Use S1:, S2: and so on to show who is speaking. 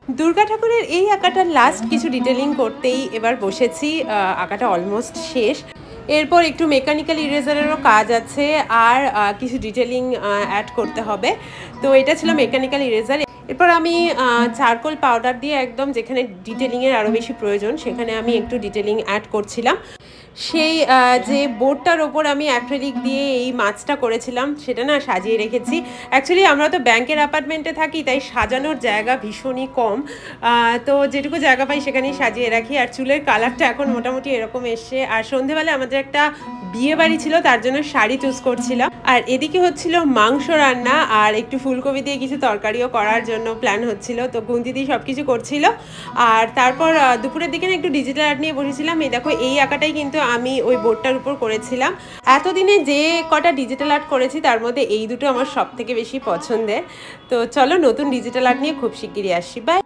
S1: দুর্গা ঠাকুরের এই আঁকাটার লাস্ট কিছু ডিটেলিং করতেই এবার বসেছি। আঁকাটা অলমোস্ট শেষ। এরপর একটু মেকানিক্যাল ইরেজারেরও কাজ আছে আর কিছু ডিটেলিং অ্যাড করতে হবে। তো এটা ছিল মেকানিক্যাল ইরেজার। এরপর আমি চারকোল পাউডার দিয়ে একদম যেখানে ডিটেলিংয়ের আরও বেশি প্রয়োজন সেখানে আমি একটু ডিটেলিং অ্যাড করছিলাম। সেই যে বোর্ডটার ওপর আমি অ্যাক্রিলিক দিয়ে এই মাছটা করেছিলাম সেটা না সাজিয়ে রেখেছি। অ্যাকচুয়ালি আমরা তো ব্যাংকের অ্যাপার্টমেন্টে থাকি, তাই সাজানোর জায়গা ভীষণই কম। তো যেটুকু জায়গা পাই সেখানেই সাজিয়ে রাখি। আর চুলের কালারটা এখন মোটামুটি এরকম এসছে। আর সন্ধেবেলা আমাদের একটা বিয়ে বাড়ি ছিল, তার জন্য শাড়ি চুজ করছিলাম। আর এদিকে হচ্ছিল মাংস রান্না আর একটু ফুলকপি দিয়ে কিছু তরকারিও করার জন্য প্ল্যান হচ্ছিল। তো গুনতি দিয়ে সব কিছু করছিল। আর তারপর দুপুরের দিকে একটু ডিজিটাল আর্ট নিয়ে বসেছিলাম। এই দেখো এই আঁকাটাই কিন্তু আমি ওই বোর্ডটার উপর করেছিলাম। এতদিনে যে কটা ডিজিটাল আর্ট করেছি তার মধ্যে এই দুটো আমার সব থেকে বেশি পছন্দের। তো চলো নতুন ডিজিটাল আর্ট নিয়ে খুব শিগগিরই আসছি। বাই।